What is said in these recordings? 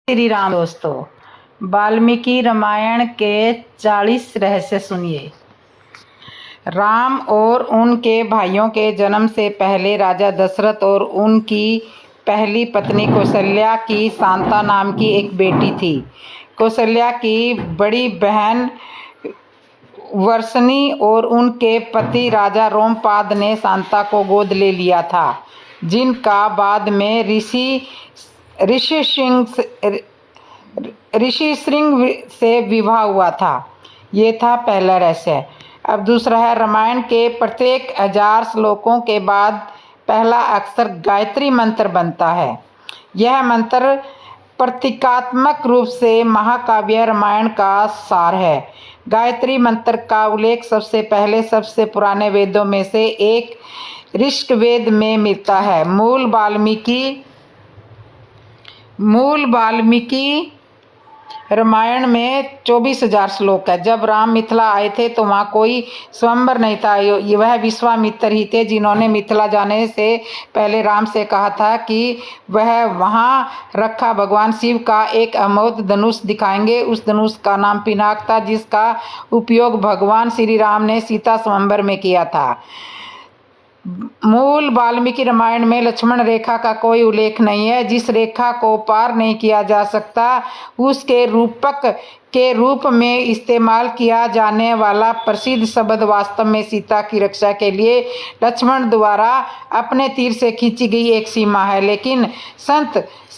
श्री राम दोस्तों, वाल्मीकि रामायण के 40 रहस्य सुनिए। राम और उनके भाइयों के जन्म से पहले राजा दशरथ और उनकी पहली पत्नी कौशल्या की शांता नाम की एक बेटी थी। कौशल्या की बड़ी बहन वर्षणी और उनके पति राजा रोमपाद ने शांता को गोद ले लिया था, जिनका बाद में ऋषि श्रृंग से विवाह हुआ था। ये था पहला रहस्य। अब दूसरा है, रामायण के प्रत्येक 1000 श्लोकों के बाद पहला अक्षर गायत्री मंत्र बनता है। यह मंत्र प्रतीकात्मक रूप से महाकाव्य रामायण का सार है। गायत्री मंत्र का उल्लेख सबसे पहले सबसे पुराने वेदों में से एक ऋग्वेद में मिलता है। मूल वाल्मीकि रामायण में 24,000 श्लोक है। जब राम मिथिला आए थे तो वहाँ कोई स्वयंवर नहीं था। वह विश्वामित्र ही थे, जिन्होंने मिथिला जाने से पहले राम से कहा था कि वह वहाँ रखा भगवान शिव का एक अमोघ धनुष दिखाएंगे। उस धनुष का नाम पिनाक था, जिसका उपयोग भगवान श्री राम ने सीता स्वयंवर में किया था। मूल वाल्मीकि रामायण में लक्ष्मण रेखा का कोई उल्लेख नहीं है। जिस रेखा को पार नहीं किया जा सकता, उसके रूपक के रूप में इस्तेमाल किया जाने वाला प्रसिद्ध शब्द वास्तव में सीता की रक्षा के लिए लक्ष्मण द्वारा अपने तीर से खींची गई एक सीमा है। लेकिन संत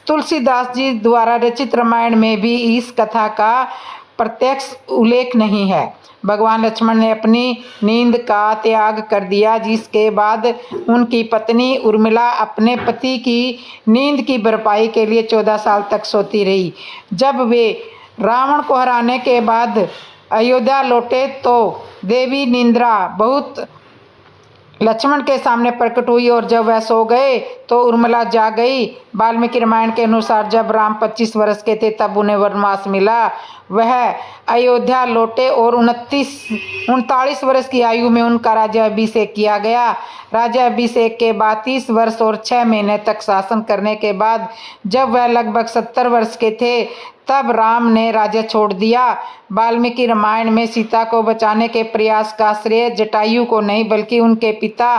तुलसीदास जी द्वारा रचित रामायण में भी इस कथा का प्रत्यक्ष उल्लेख नहीं है। भगवान लक्ष्मण ने अपनी नींद का त्याग कर दिया, जिसके बाद उनकी पत्नी उर्मिला अपने पति की नींद की भरपाई के लिए 14 साल तक सोती रही। जब वे रावण को हराने के बाद अयोध्या लौटे तो देवी निंद्रा बहुत लक्ष्मण के सामने प्रकट हुई और जब वह सो गए तो उर्मिला जाग गई। वाल्मीकि रामायण के अनुसार जब राम 25 वर्ष के थे तब उन्हें वनवास मिला। वह अयोध्या लौटे और 39 वर्ष की आयु में उनका राज्याभिषेक किया गया। राज्याभिषेक के बाद 30 वर्ष और 6 महीने तक शासन करने के बाद जब वह लगभग 70 वर्ष के थे तब राम ने राज्य छोड़ दिया। वाल्मीकि रामायण में सीता को बचाने के प्रयास का श्रेय जटायु को नहीं बल्कि उनके पिता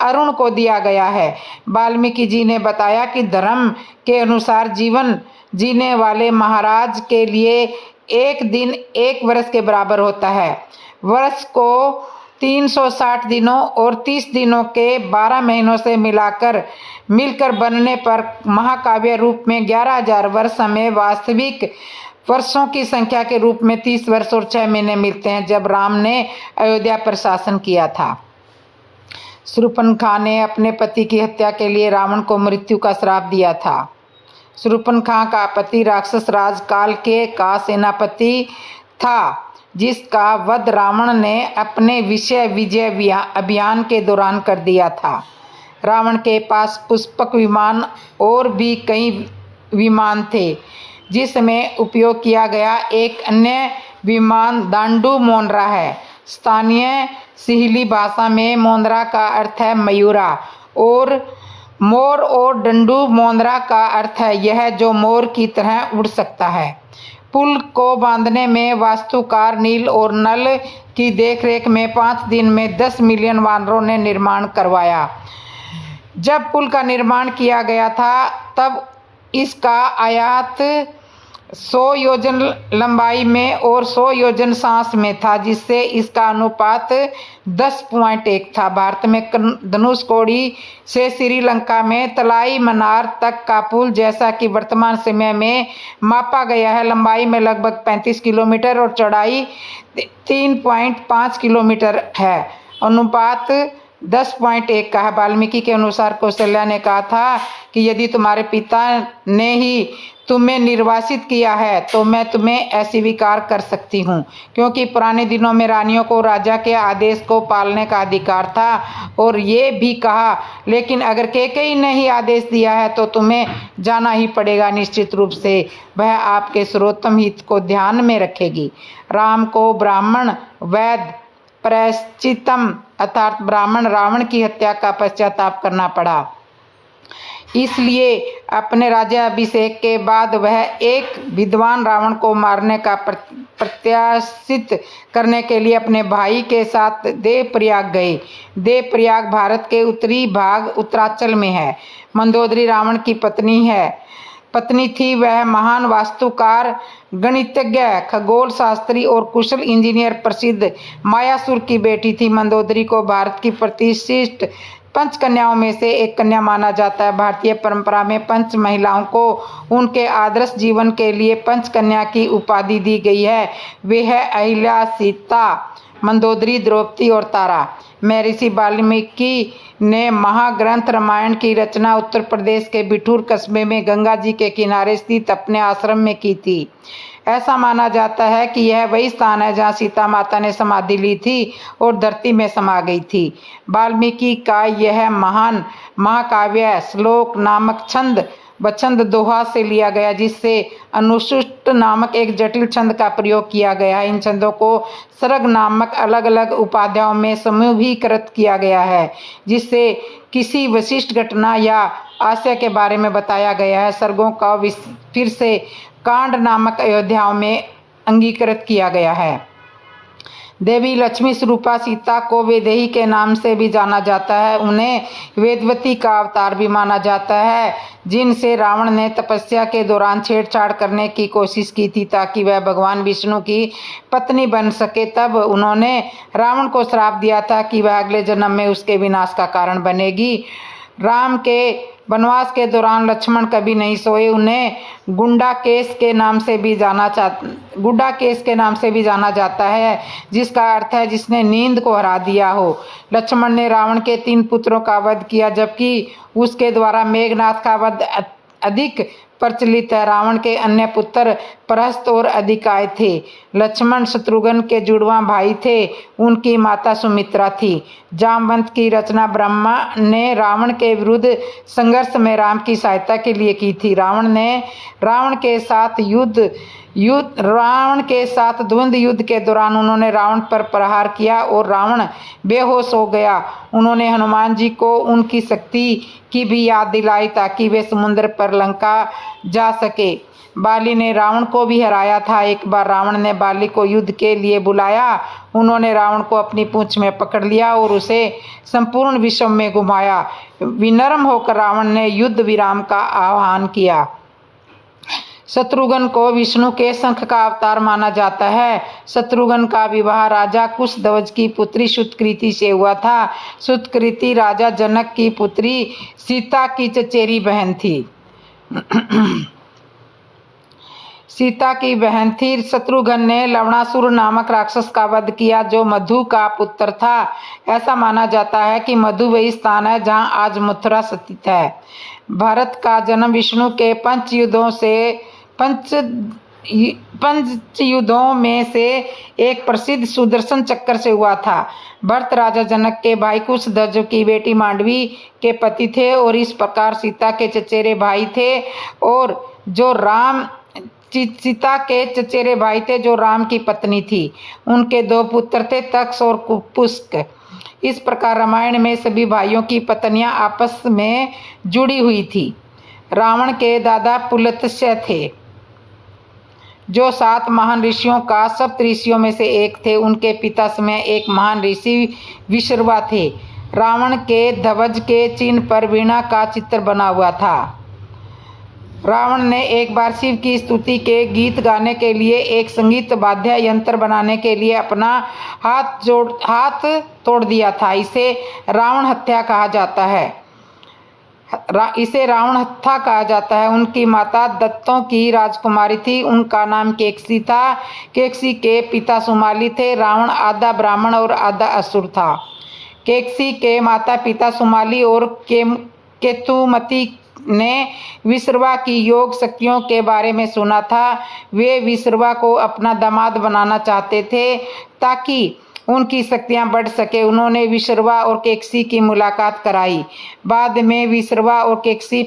अरुण को दिया गया है। वाल्मीकि जी ने बताया कि धर्म के अनुसार जीवन जीने वाले महाराज के लिए एक दिन 1 वर्ष के बराबर होता है। वर्ष को 360 दिनों और 30 दिनों के 12 महीनों से मिलकर बनने पर महाकाव्य रूप में 11,000 वर्ष हमें वास्तविक वर्षों की संख्या के रूप में 30 वर्ष और 6 महीने मिलते हैं, जब राम ने अयोध्या पर शासन किया था। शूर्पणखा ने अपने पति की हत्या के लिए रावण को मृत्यु का श्राप दिया था। शूर्पणखा का पति राक्षस राज कालकेय का सेनापति था, जिसका वध रावण ने अपने विजय अभियान के दौरान कर दिया था। रावण के पास पुष्पक विमान और भी कई विमान थे, जिसमें उपयोग किया गया एक अन्य विमान दांडू मोनरा है। स्थानीय सिहली भाषा में मोनरा का अर्थ है मयूरा और मोर और डंडू मोनरा का अर्थ है यह जो मोर की तरह उड़ सकता है। पुल को बांधने में वास्तुकार नील और नल की देखरेख में 5 दिन में 10 मिलियन वानरों ने निर्माण करवाया। जब पुल का निर्माण किया गया था तब इसका आयात 100 योजन लंबाई में और 100 योजन सांस में था, जिससे इसका अनुपात 10.1 था। भारत में धनुषकोडी से श्रीलंका में तलाई मनार तक का पुल, जैसा कि वर्तमान समय में मापा गया है, लंबाई में लगभग 35 किलोमीटर और चौड़ाई 3.5 किलोमीटर है। अनुपात 10.1 का है। वाल्मीकि के अनुसार कौशल्या ने कहा था कि यदि तुम्हारे पिता ने ही तुम्हें निर्वासित किया है तो मैं तुम्हें अस्वीकार कर सकती हूँ, क्योंकि पुराने दिनों में रानियों को राजा के आदेश को पालने का अधिकार था। और ये भी कहा, लेकिन अगर कैकेयी ने ही आदेश दिया है तो तुम्हें जाना ही पड़ेगा। निश्चित रूप से वह आपके सर्वोत्तम हित को ध्यान में रखेगी। राम को ब्राह्मण वैद प्रायश्चितम अर्थात ब्राह्मण रावण की हत्या का पश्चाताप करना पड़ा। इसलिए अपने राज्याभिषेक के बाद वह एक विद्वान रावण को मारने का प्रत्याशित करने के लिए अपने भाई के साथ देवप्रयाग गए। देवप्रयाग भारत के उत्तरी भाग उत्तरांचल में है। मंदोदरी रावण की पत्नी थी। वह महान वास्तुकार, गणितज्ञ, खगोल शास्त्री और कुशल इंजीनियर प्रसिद्ध मायासुर की बेटी थी। मंदोदरी को भारत की प्रतिष्ठित पंच कन्याओं में से एक कन्या माना जाता है। भारतीय परंपरा में पंच महिलाओं को उनके आदर्श जीवन के लिए पंच कन्या की उपाधि दी गई है। वे है अहिल्या, सीता, मंदोदरी, द्रौपदी और तारा। महर्षि वाल्मीकि ने महाग्रंथ रामायण की रचना उत्तर प्रदेश के बिठूर कस्बे में गंगा जी के किनारे स्थित अपने आश्रम में की थी। ऐसा माना जाता है कि यह वही स्थान है जहाँ सीता माता ने समाधि ली थी और धरती में समा गई थी। वाल्मीकि का यह महान महाकाव्य श्लोक नामक छंद बछंद दोहा से लिया गया, जिससे अनुष्टुप नामक एक जटिल छंद का प्रयोग किया गया है। इन छंदों को सर्ग नामक अलग अलग उपाध्यायों में समूहीकृत किया गया है, जिससे किसी विशिष्ट घटना या आशय के बारे में बताया गया है। सर्गों का फिर से कांड नामक अध्यायों में अंगीकृत किया गया है। देवी लक्ष्मी स्वरूपा सीता को वैदेही के नाम से भी जाना जाता है। उन्हें वेदवती का अवतार भी माना जाता है, जिनसे रावण ने तपस्या के दौरान छेड़छाड़ करने की कोशिश की थी ताकि वह भगवान विष्णु की पत्नी बन सके। तब उन्होंने रावण को श्राप दिया था कि वह अगले जन्म में उसके विनाश का कारण बनेगी। राम के वनवास के दौरान लक्ष्मण कभी नहीं सोए। उन्हें गुंडाकेश के नाम से भी जाना जाता है, जिसका अर्थ है जिसने नींद को हरा दिया हो। लक्ष्मण ने रावण के 3 पुत्रों का वध किया, जबकि उसके द्वारा मेघनाथ का वध अधिक प्रचलित है। रावण के अन्य पुत्र प्रहस्त और अधिकाय थे। लक्ष्मण शत्रुघ्न के जुड़वा भाई थे। उनकी माता सुमित्रा थी। जामवंत की रचना ब्रह्मा ने रावण के विरुद्ध संघर्ष में राम की सहायता के लिए की थी। रावण के साथ द्वंद्व युद्ध के दौरान उन्होंने रावण पर प्रहार किया और रावण बेहोश हो गया। उन्होंने हनुमान जी को उनकी शक्ति की भी याद दिलाई ताकि वे समुद्र पर लंका जा सके। बाली ने रावण को भी हराया था। एक बार रावण ने बाली को युद्ध के लिए बुलाया। उन्होंने रावण को अपनी पूंछ में पकड़ लिया और उसे संपूर्ण विश्व में घुमाया। विनम्र होकर रावण ने युद्ध विराम का आह्वान किया। शत्रुघ्न को विष्णु के शंख का अवतार माना जाता है। शत्रुघ्न का विवाह राजा कुशध्वज की पुत्री सुतकृति से हुआ था। सुतकृति राजा जनक की पुत्री सीता की चचेरी बहन थी। शत्रुघ्न ने लवणासुर नामक राक्षस का वध किया, जो मधु का पुत्र था। ऐसा माना जाता है कि मधु वही स्थान है जहां आज मथुरा स्थित है। भारत का जन्म विष्णु के पंच युद्धों में से एक प्रसिद्ध सुदर्शन चक्र से हुआ था। भरत राजा जनक के भाई कुशध्वज की बेटी मांडवी के पति थे और इस प्रकार सीता के चचेरे भाई थे जो राम की पत्नी थी। उनके 2 पुत्र थे, तक्ष और कुपुष्क। इस प्रकार रामायण में सभी भाइयों की पत्नियां आपस में जुड़ी हुई थी। रावण के दादा पुलत्स्य थे, जो 7 महान ऋषियों का सप्तऋषियों में से एक थे। उनके पिता समय एक महान ऋषि विश्रवा थे। रावण के ध्वज के चिन्ह पर वीणा का चित्र बना हुआ था। रावण ने एक बार शिव की स्तुति के गीत गाने के लिए एक संगीत वाद्य यंत्र बनाने के लिए अपना हाथ तोड़ दिया था। इसे रावण हत्या कहा जाता है। उनकी माता दत्तों की राजकुमारी थी। उनका नाम केकसी था। केकसी के पिता सुमाली थे। रावण आधा ब्राह्मण और आधा असुर था। केकसी के माता पिता सुमाली और केतुमती ने विश्रवा की योग शक्तियों के बारे में सुना था। वे विश्रवा को अपना दामाद बनाना चाहते थे ताकि उनकी शक्तियां बढ़ सके। उन्होंने विश्रवा और केकसी की मुलाकात कराई। बाद में विश्रवा और केकसी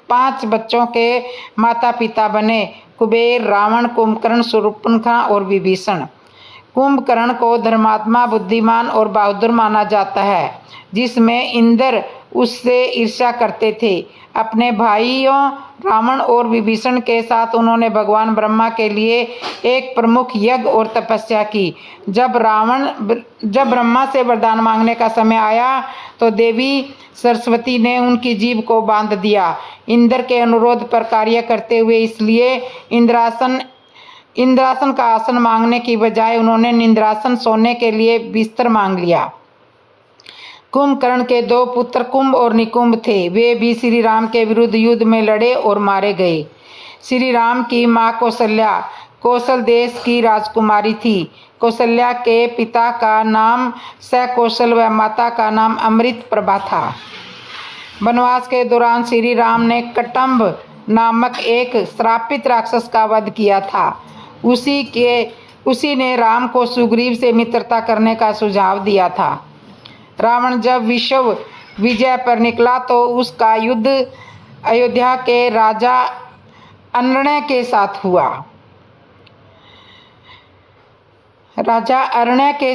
5 बच्चों के माता पिता बने: कुबेर, रावण, कुंभकर्ण, शूर्पणखा और विभीषण। कुंभकर्ण को धर्मात्मा, बुद्धिमान और बहादुर माना जाता है, जिसमें इंद्र उससे ईर्ष्या करते थे। अपने भाइयों रावण और विभीषण के साथ उन्होंने भगवान ब्रह्मा के लिए एक प्रमुख यज्ञ और तपस्या की। जब ब्रह्मा से वरदान मांगने का समय आया तो देवी सरस्वती ने उनकी जीभ को बांध दिया। इंद्र के अनुरोध पर कार्य करते हुए इसलिए इंद्रासन का आसन मांगने की बजाय उन्होंने निंद्रासन सोने के लिए बिस्तर मांग लिया। कुंभकर्ण के 2 पुत्र कुंभ और निकुंभ थे। वे भी श्री राम के विरुद्ध युद्ध में लड़े और मारे गए। श्री राम की मां कौशल्या कौशल देश की राजकुमारी थी। कौशल्या के पिता का नाम सकौशल व माता का नाम अमृत प्रभा था। वनवास के दौरान श्री राम ने कटम्ब नामक एक श्रापित राक्षस का वध किया था। उसी ने राम को सुग्रीव से मित्रता करने का सुझाव दिया था। रावण जब विश्व विजय पर निकला तो उसका युद्ध अयोध्या के राजा अरण्य के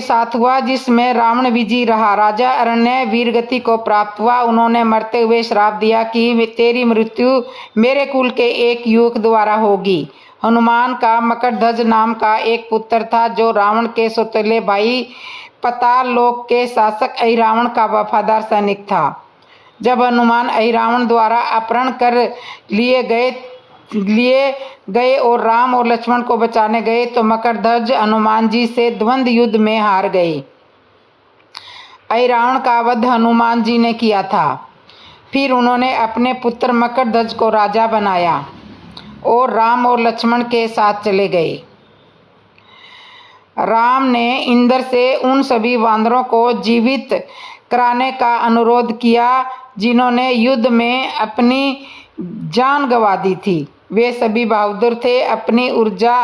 साथ हुआ, जिसमें रावण विजयी रहा। राजा अरण्य वीरगति को प्राप्त हुआ। उन्होंने मरते हुए श्राप दिया कि तेरी मृत्यु मेरे कुल के एक युवक द्वारा होगी। हनुमान का मकरध्वज नाम का एक पुत्र था, जो रावण के सौतेले भाई पाताल लोक के शासक अहिरावण का वफादार सैनिक था। जब हनुमान अहिरावण द्वारा अपहरण कर लिए गए और राम और लक्ष्मण को बचाने गए तो मकरध्वज हनुमान जी से द्वंद्व युद्ध में हार गए। अहिरावण का वध हनुमान जी ने किया था। फिर उन्होंने अपने पुत्र मकरध्वज को राजा बनाया और राम और लक्ष्मण के साथ चले गए। राम ने इंद्र से उन सभी वानरों को जीवित कराने का अनुरोध किया जिन्होंने युद्ध में अपनी जान गंवा दी थी। वे सभी बहादुर थे, अपनी ऊर्जा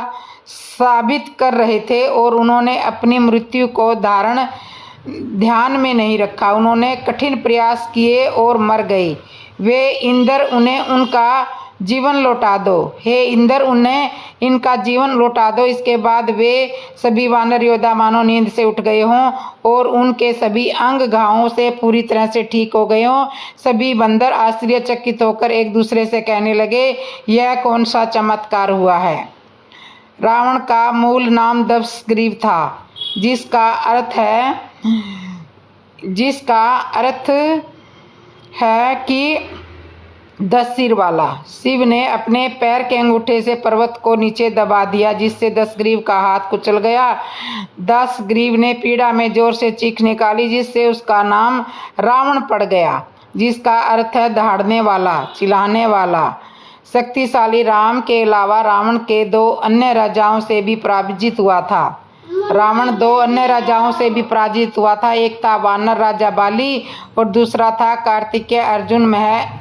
साबित कर रहे थे और उन्होंने अपनी मृत्यु को ध्यान में नहीं रखा। उन्होंने कठिन प्रयास किए और मर गए। वे इंद्र उन्हें उनका जीवन लौटा दो, हे इंद्र उन्हें इनका जीवन लौटा दो। इसके बाद वे सभी वानर योद्धा मानो नींद से उठ गए हों और उनके सभी अंग घावों से पूरी तरह से ठीक हो गए हों। सभी बंदर आश्चर्यचकित होकर एक दूसरे से कहने लगे, यह कौन सा चमत्कार हुआ है। रावण का मूल नाम दशग्रीव था, जिसका अर्थ है कि 10 सिर वाला। शिव ने अपने पैर के अंगूठे से पर्वत को नीचे दबा दिया, जिससे दशग्रीव का हाथ कुचल गया। दशग्रीव ने पीड़ा में जोर से चीख निकाली, जिससे उसका नाम रावण पड़ गया, जिसका अर्थ है दहाड़ने वाला, चिल्लाने वाला। शक्तिशाली राम के अलावा रावण के 2 अन्य राजाओं से भी पराजित हुआ था। रावण 2 अन्य राजाओं से भी पराजित हुआ था। एक था वानर राजा बाली और दूसरा था कार्तिकेय अर्जुन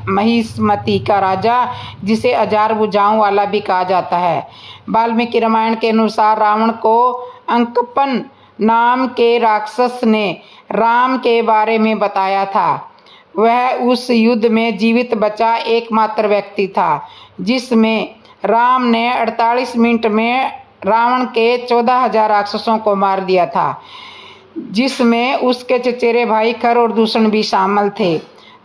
महिष्मती का राजा, जिसे 1000 भुजाओं वाला भी कहा जाता है। वाल्मीकि रामायण के अनुसार रावण को अंकपन नाम के राक्षस ने राम के बारे में बताया था। वह उस युद्ध में जीवित बचा एकमात्र व्यक्ति था, जिसमें राम ने 48 मिनट में रावण के 14,000 राक्षसों को मार दिया था, जिसमें उसके चचेरे भाई खर और दूषण भी शामिल थे।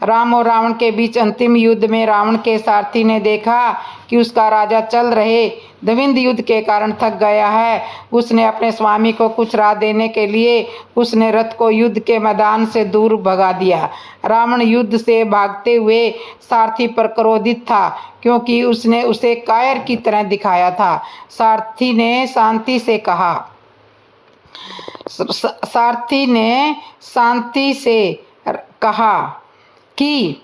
राम और रावण के बीच अंतिम युद्ध में रावण के सारथी ने देखा कि उसका राजा चल रहे द्वंद्व युद्ध के कारण थक गया है। उसने अपने स्वामी को कुछ राह देने के लिए उसने रथ को युद्ध के मैदान से दूर भगा दिया। रावण युद्ध से भागते हुए सारथी पर क्रोधित था, क्योंकि उसने उसे कायर की तरह दिखाया था। सारथी ने शांति से कहा कि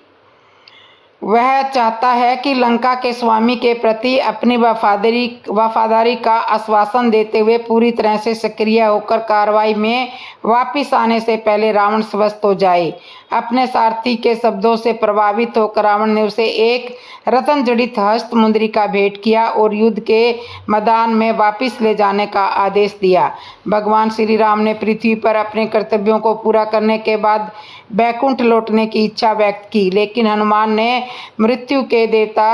वह चाहता है कि लंका के स्वामी के प्रति अपनी वफादारी का आश्वासन देते हुए पूरी तरह से सक्रिय होकर कार्रवाई में वापस आने से पहले रावण स्वस्थ हो जाए। अपने सारथी के शब्दों से प्रभावित होकर रावण ने उसे एक रत्न जड़ित हस्त मुद्रिका भेंट किया और युद्ध के मैदान में वापस ले जाने का आदेश दिया। भगवान श्री राम ने पृथ्वी पर अपने कर्तव्यों को पूरा करने के बाद बैकुंठ लौटने की इच्छा व्यक्त की, लेकिन हनुमान ने मृत्यु के देवता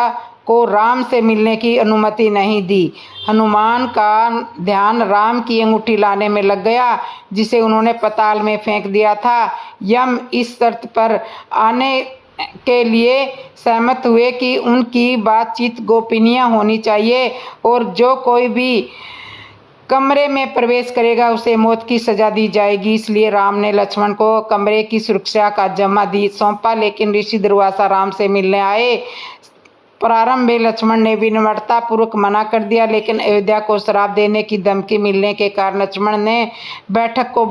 को राम से मिलने की अनुमति नहीं दी। हनुमान का ध्यान राम की अंगूठी लाने में लग गया, जिसे उन्होंने पाताल में फेंक दिया था। यम इस शर्त पर आने के लिए सहमत हुए कि उनकी बातचीत गोपनीय होनी चाहिए और जो कोई भी कमरे में प्रवेश करेगा उसे मौत की सजा दी जाएगी। इसलिए राम ने लक्ष्मण को कमरे की सुरक्षा का जिम्मा सौंपा, लेकिन ऋषि दुर्वासा राम से मिलने आए। प्रारंभ में लक्ष्मण ने विनम्रता पूर्वक मना कर दिया, लेकिन अयोध्या को श्राप देने की धमकी मिलने के कारण लक्ष्मण ने बैठक को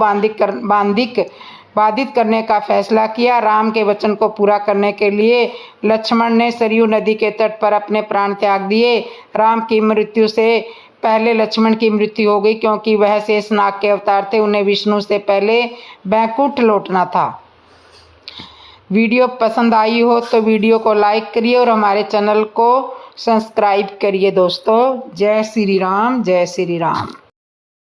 बाधित करने का फैसला किया। राम के वचन को पूरा करने के लिए लक्ष्मण ने सरयू नदी के तट पर अपने प्राण त्याग दिए। राम की मृत्यु से पहले लक्ष्मण की मृत्यु हो गई, क्योंकि वह शेषनाग के अवतार थे। उन्हें विष्णु से पहले बैकुंठ लौटना था। वीडियो पसंद आई हो तो वीडियो को लाइक करिए और हमारे चैनल को सब्सक्राइब करिए दोस्तों। जय श्री राम, जय श्री राम।